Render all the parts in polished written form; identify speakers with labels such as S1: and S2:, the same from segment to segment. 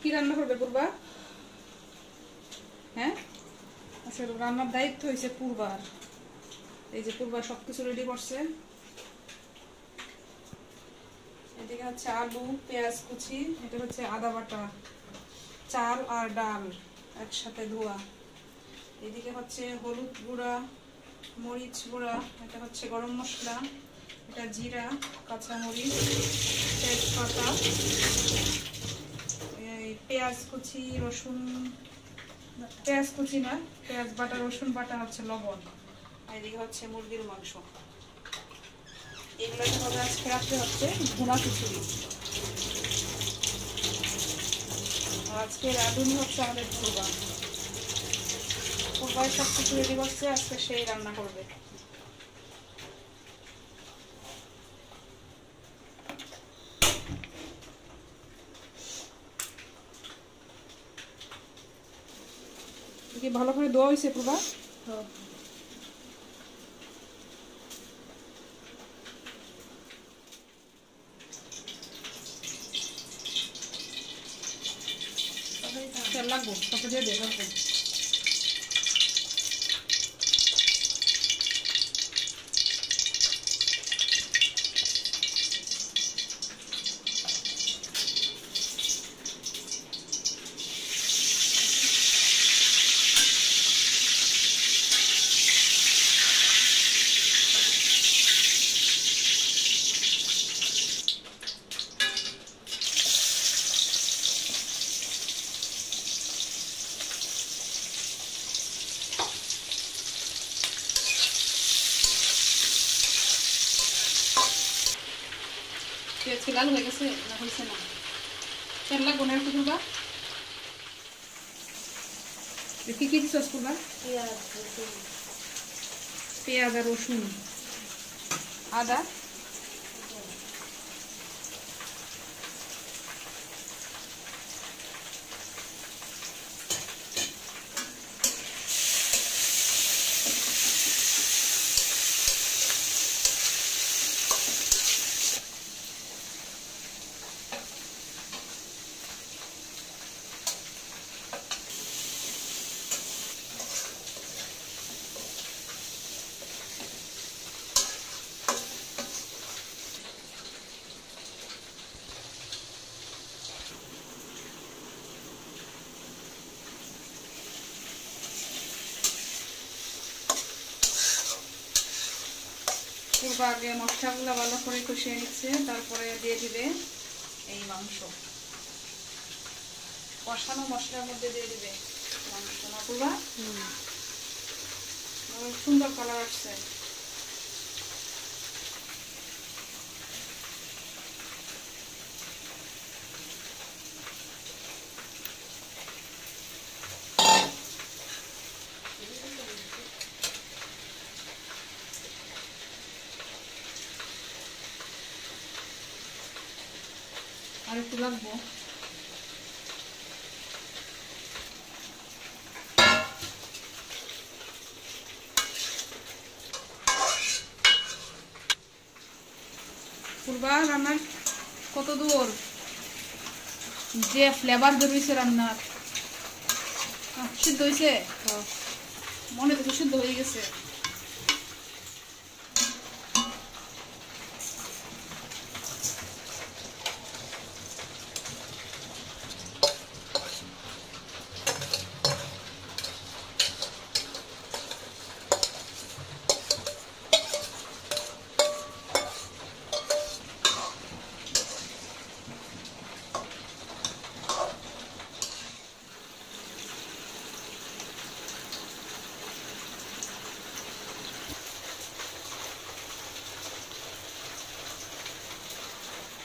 S1: কি রান্না করবে পূর্বা? হ্যাঁ, আচ্ছা রান্নার দায়িত্ব হয়েছে পূর্বার। এই যে পূর্বা সবকিছু রেডি করছে। এদিকে হচ্ছে আলু, পেঁয়াজ কুচি, এটা হচ্ছে আদা বাটা, চাল আর ডাল একসাথে ধোয়া। এদিকে হচ্ছে হলুদ গুঁড়া, মরিচ গুঁড়া, এটা হচ্ছে গরম মশলা, এটা জিরা, কাঁচামরিচ, তেজপাতা, পেঁয়াজ কুচি, রসুন, পেঁয়াজ কুচি না, পেঁয়াজ বাটা, রসুন বাটা, হচ্ছে লবণ। এদিকে হচ্ছে মুরগির মাংস। এগুলোকে হবে আজকে রাত্রে হচ্ছে ভুনা খিচুড়ি। আজকে রাঁধুনি হচ্ছে আমাদের পূর্বা। পূর্বায় সব কিছু রেডি করছে, আজকে সেই রান্না করবে। কি ভালো করে ধোয়া হয়েছে পূর্বা? লাগবো তারপরে দিয়ে দেবো। পেঁয়াজ কি লাল হয়ে গেছে না হয়েছে না? তেল লাগবো না একটু পূর্বা? কি কি দিচ্ছ পূর্বা? পেঁয়াজ আর রসুন, আদা, পূর্বা আগে মশলাগুলো ভালো করে কষিয়ে নিচ্ছে, তারপরে দিয়ে দিবে এই মাংস। কষানো মশলার মধ্যে দিয়ে দিবে মাংস না পূর্বা? সুন্দর কালার আসছে। আর একটু লাগবো। পূর্বা রান্নার কত দূর, যে ফ্লেভার বেরোইছে রান্নার। সিদ্ধ হয়েছে? মনে তো সিদ্ধ হয়ে গেছে।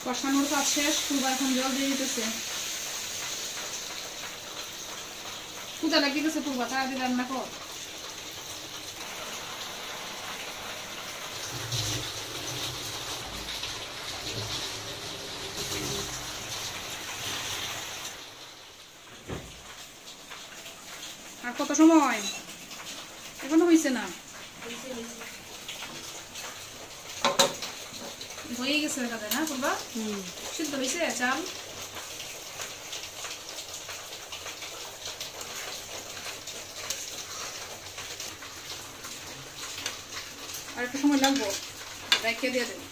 S1: কষানোর কাজ শেষ, পূর্বা এখন জল দিয়ে দিতেছে। পূজা লাগিয়ে গেছে পূর্বা, তাড়াতাড়ি রান্না কর। আর কত সময়? এখনো হয়েছে না? হয়ে গেছে না পূর্বা? সিদ্ধ হয়েছে চাল? একটু সময় লাগবো, রেখে দিয়ে দেবো।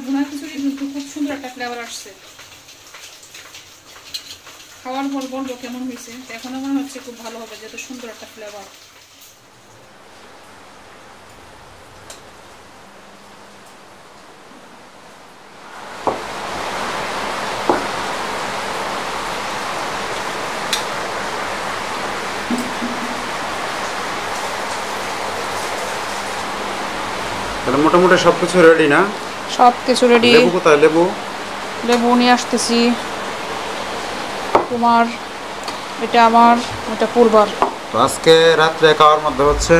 S1: ভুনা খিচুড়ি কিন্তু খুব সুন্দর একটা ফ্লেভার আসছে। খাওয়ার পর বলবো কেমন হয়েছে। এখনো মনে হচ্ছে খুব ভালো হবে, যেহেতু সুন্দর একটা ফ্লেভার।
S2: তাহলে মোটামুটি সবকিছু রেডি না?
S1: সবকিছু রেডি।
S2: লেবু কোথায়? লেবু
S1: লেবু নিয়ে আসতেছি। তোমার এটা, আমার এটা পূর্বার।
S2: তো আজকে রাত্রে খাওয়ার মধ্যে হচ্ছে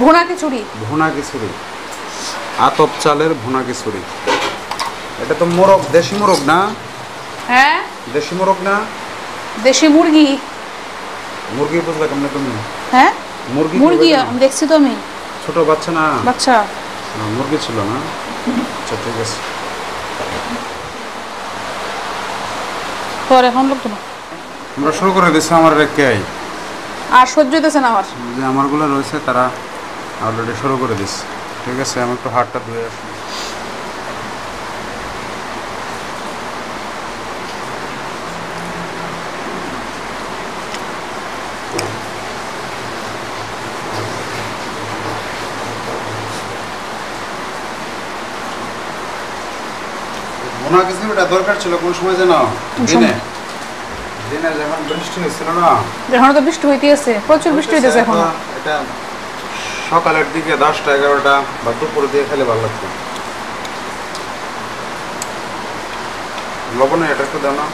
S1: ভুনা খিচুড়ি।
S2: ভুনা খিচুড়ি, আতপ চালের ভুনা খিচুড়ি। এটা তো মোরগ, দেশি মোরগ না?
S1: হ্যাঁ
S2: দেশি মোরগ না?
S1: দেশি মুরগি।
S2: মুরগি বুঝলে কেমনে তুমি?
S1: হ্যাঁ
S2: মুরগি
S1: মুরগি আমি দেখছি তো। আমি
S2: ছোট বাচ্চা না?
S1: বাচ্চা
S2: মুরগি ছিল না? আচ্ছা ঠিক আছে।
S1: তোর এখন লোক তো না,
S2: আমরা শুরু করে দিচ্ছি। আমার রেখে
S1: আর সহ্য হইতেছে না আমার।
S2: যে আমারগুলো রয়েছে তারা অলরেডি শুরু করে দিচ্ছে। ঠিক আছে, আমি একটু হাতটা ধুয়ে আসি। ভুনা খিচুড়িটা দরকার ছিল কোন সময় জানো? দিনে দিনে যখন বৃষ্টি হয়েছিল না?
S1: এখন তো বৃষ্টি হইতে আছে, প্রচুর বৃষ্টি হইতেছে এখন।
S2: এটা সকালের দিকে 10টা 11টা বা দুপুর দিয়ে খেলে ভালো লাগতো। লবণে এটা একটু দাও না।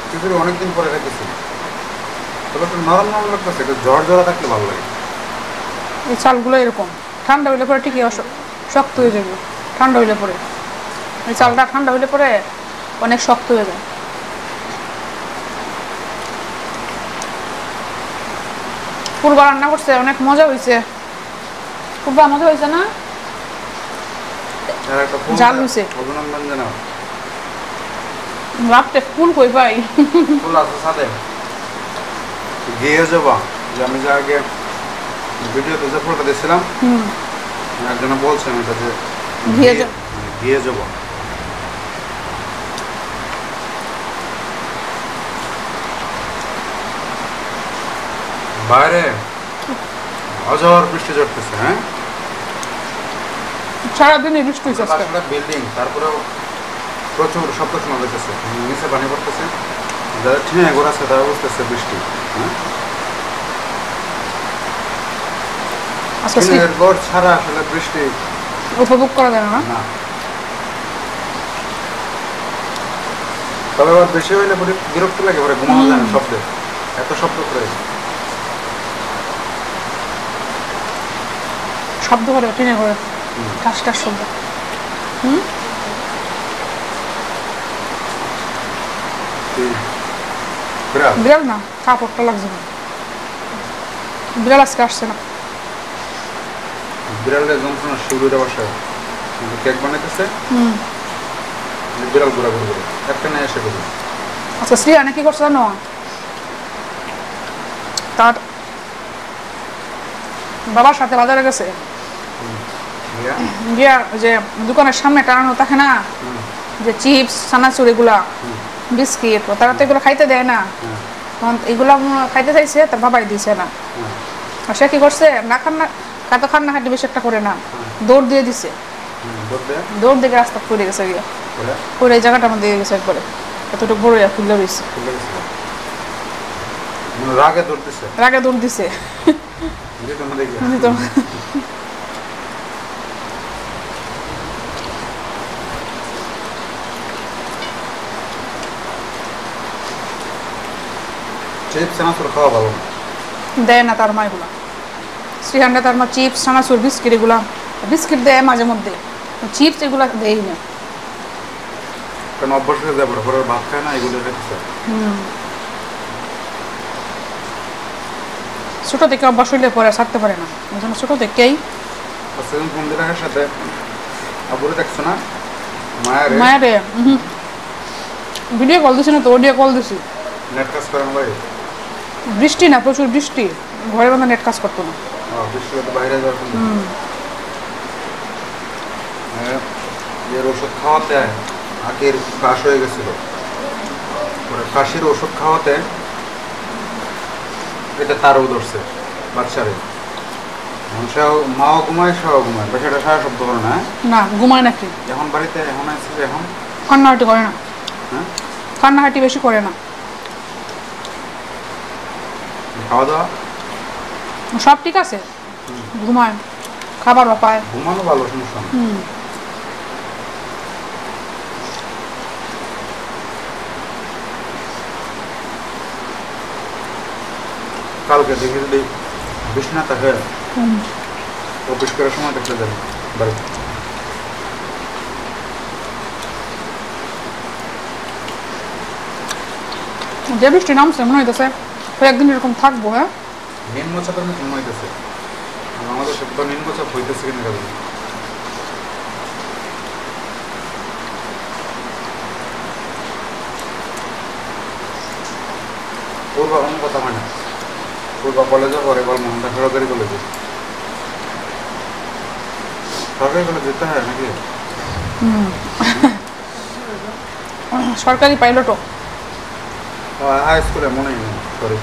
S2: খিচুড়ি অনেকদিন পরে রেখেছি, তবে একটু নরম নরম লাগতেছে। একটু ঝড় ঝরা থাকলে ভালো লাগে।
S1: এই চালগুলো এরকম ঠান্ডা হইলে পরে ঠিকই শক্ত হয়ে যাবে। ঠান্ডা হইলে পরে এই চালটা ঠান্ডা হইলে পরে অনেক শক্ত হয়ে যায়। পূর্বা রান্না করছে, অনেক মজা হয়েছে। পূর্বা মজা হয়েছে না? জাল হয়েছে।
S2: অভিনন্দন জানাও।
S1: রাত্রে ফুল কই পাই?
S2: ফুল আছে সাথে গিয়ে যাবা। যে আমি যে আগে ভিডিওতে যে ফুলটা দিয়েছিলাম, একজন বলছেন এটা যে গিয়ে যাবো। বাইরে অঝর বৃষ্টি ঝরতেছে। হ্যাঁ,
S1: সারাদিনই বৃষ্টি হয়েছে।
S2: বিল্ডিং, তারপরেও প্রচুর শব্দ শোনা যাইতেছে, নিচে পানি পড়তেছে। যারা ঠিনে ঘোরাচ্ছে তারা বুঝতেছে বৃষ্টি। হ্যাঁ, ঘর ছাড়া আসলে বৃষ্টি
S1: উপভোগ করা যায় না।
S2: তবে আবার বেশি হইলে বিরক্ত লাগে, পরে ঘুমানো যায় না শব্দে, এত শব্দ করে।
S1: শব্দ করে টিনে করে ঠাস শব্দ। বিড়াল না, কাপড়টা লাগছে না। বিড়াল আজকে আসছে না।
S2: বিড়ালের যন্ত্রণা শিউরিটা বাসায় কেক বানাইতেছে। বিড়াল ঘোরা ঘুরে একটা নিয়ে এসে করবে।
S1: আচ্ছা, শ্রিয়ানে কি করছে জানো? তার বাবার সাথে বাজারে গেছে, গিয়া যে দোকানের সামনে টানানো থাকে না, যে চিপস চানাচুর এগুলা বিস্কিট, তারা তো এগুলো খাইতে দেয় না। এগুলা খাইতে চাইছে, তার বাবাই দিছে না। সে কি করছে, না খান না খাইতে বেশি একটা করে না, দৌড় দিয়ে দিছে। দৌড় দিকে রাস্তা পড়ে গেছে, গিয়ে পরে এই জায়গাটা আমার দিয়ে গেছে একবারে। এতটুকু বড় খুললে রয়েছে। রাগে দৌড় দিছে। দেয় না তার মা এগুলা। শ্রীহান্ডা তার মা চিপস চানাচুর বিস্কিট এগুলা, বিস্কিট দেয় মাঝে মধ্যে, চিপস এগুলা দেয় না।
S2: অভ্যাস হয়ে যাবে, পরে ভাত খায় না এগুলো।
S1: ছোট থেকে অভ্যাস হইলে পরে ছাড়তে পারে না, ছোট থেকেই
S2: সেদিন বন্ধুদের সাথে আবুরে দেখছো না
S1: মায়ারে ভিডিও কল দিছি না তো অডিও কল দিছি
S2: নেট কাজ করে না ভাই
S1: বৃষ্টি না প্রচুর বৃষ্টি ঘরের মধ্যে নেট কাজ করতো না
S2: বৃষ্টি তো বাইরে যাওয়ার এর ওষুধ খাওয়াতে আখের কাশ হয়ে গেছিল কাশির ওষুধ খাওয়াতে এটা তারও ধরছে বাচ্চারে মাও ঘুমায় সেও ঘুমায় বাচ্চাটা সারা শব্দ করে না
S1: না ঘুমায় নাকি
S2: এখন বাড়িতে এখন আছে এখন
S1: কান্নাহাটি করে না
S2: হ্যাঁ
S1: কান্নাহাটি বেশি করে না
S2: খাওয়া দাওয়া
S1: সব ঠিক আছে ঘুমায় খাবারও পায়
S2: ঘুমানো ভালো সমস্যা না কালকে দেখে যদি বিছনা থাকে অফিস করার সময় দেখতে যাবে বাড়িতে
S1: যে বৃষ্টি নামছে মনে হইতেছে একদিন এরকম থাকবো হ্যাঁ
S2: নিম্নচাপের মতো মনে হইতেছে আমাদের সব তো নিম্নচাপ হইতেছে কিনা কারণ পূর্বা কোনো কথা হয় না পূর্বা কলেজে পরে বল মোহনদা সরকারি কলেজে সরকারি কলেজ যেতে হয় নাকি
S1: সরকারি পাইলটও
S2: হাই স্কুলে মনেই নেই সরি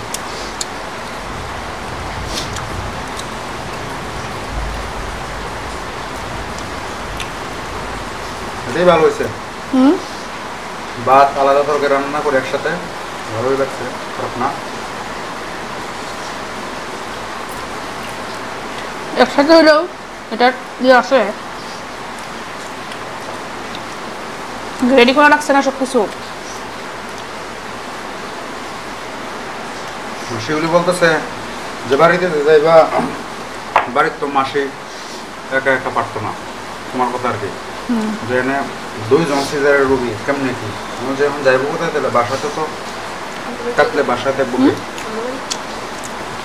S2: এটাই ভালো হয়েছে ভাত আলাদা তরকারি রান্না করে একসাথে ভালোই লাগছে খারাপ না
S1: একসাথে হইলেও এটা ইয়ে আছে রেডি করা লাগছে না সব কিছু
S2: শিউলি বলতেছে যে বাড়িতে যাইবা বাড়ির তো মাসে একা একা পারতো না তোমার কথা আর কি যে এনে 2 জন সিজারের রোগী কেমনে কি আমি যখন যাইবো কোথায় তাহলে বাসাতে তো থাকলে বাসাতে বুকে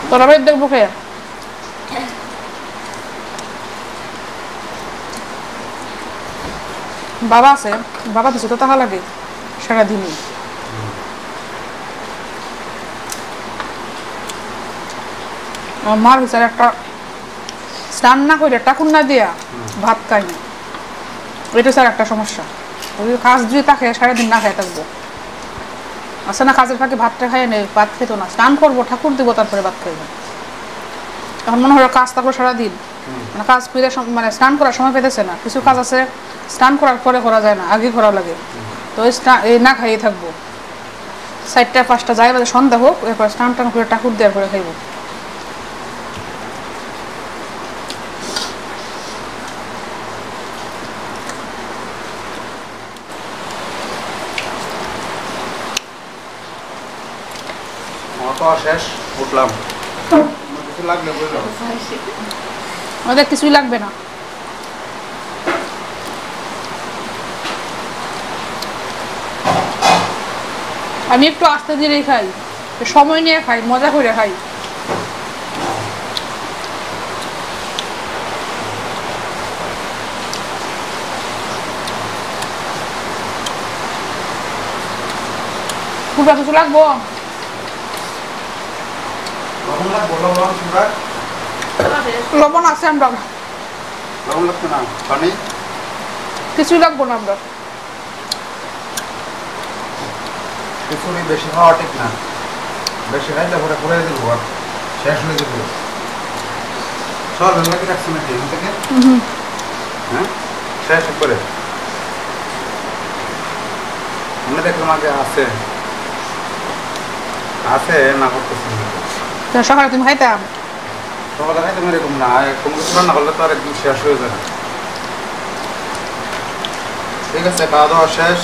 S1: তোরা বাড়ি দেখবো কে বাবা আছে বাবা দিছে তো টাকা লাগে সারাদিনই আমার মার বিচার একটা স্নান না করে টাকুন না দিয়া ভাত খাই না এটা স্যার একটা সমস্যা কাজ যদি থাকে সারাদিন না খাই থাকবো আসে না কাজের ফাঁকে ভাতটা খাই নেই ভাত খেতো না স্নান করবো ঠাকুর দিব তারপরে ভাত খাইবো এখন মনে হয় কাজ থাকলো সারাদিন মানে কাজ ফিরে মানে স্নান করার সময় পেতেছে না কিছু কাজ আছে স্নান করার পরে করা যায় না আগে করা লাগে তো এই না খাইয়ে থাকবো 4টা 5টা যাই বাজে সন্ধ্যা হোক এরপর স্নান টান করে ঠাকুর দেওয়ার পরে খাইবো
S2: শেষ উঠলাম কিছু লাগলে বললো
S1: আমাদের কিছুই লাগবে না আমি একটু আস্তে ধীরেই খাই সময় নিয়ে খাই মজা করে খাই পুরো কিছু লাগবো লবণ আছে আমরা
S2: লবণ লাগছে না পানি
S1: কিছুই লাগবো না আমরা
S2: খিচুড়ি বেশি খাওয়া ঠিক না বেশি খাইলে পরে পরে দেবো আর শেষ হয়ে যাবে সব এগুলোকে রাখছি নাকি এখান থেকে হ্যাঁ শেষ করে আমি দেখলাম আগে আছে আছে না করতেছি
S1: সকালে তুমি খাইতাম
S2: সকালে খাইতে এরকম না কোনো কিছু রান্না করলে তো আর একদম শেষ হয়ে যায় ঠিক আছে খাওয়া দাওয়া শেষ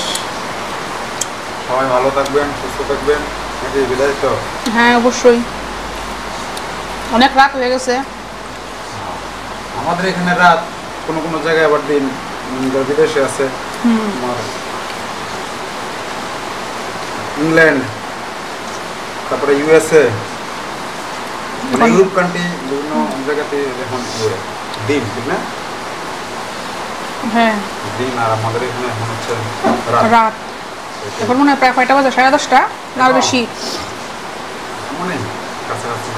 S2: সবাই ভালো থাকবেন সুস্থ থাকবেন নাকি বিদায় তো
S1: হ্যাঁ অবশ্যই অনেক রাত হয়ে গেছে
S2: আমাদের এখানে রাত কোনো কোনো জায়গায় আবার দিন বিদেশে আছে ইংল্যান্ড তারপরে ইউএসএ মানে ইউরোপ কান্ট্রি বিভিন্ন জায়গাতে এখন দিন, ঠিক না?
S1: হ্যাঁ
S2: দিন। আর আমাদের এখানে এখন হচ্ছে
S1: রাত। এখন মনে হয় প্রায় কয়টা বাজে? 10:30 না আরো বেশি?
S2: মানে কাছাকাছি।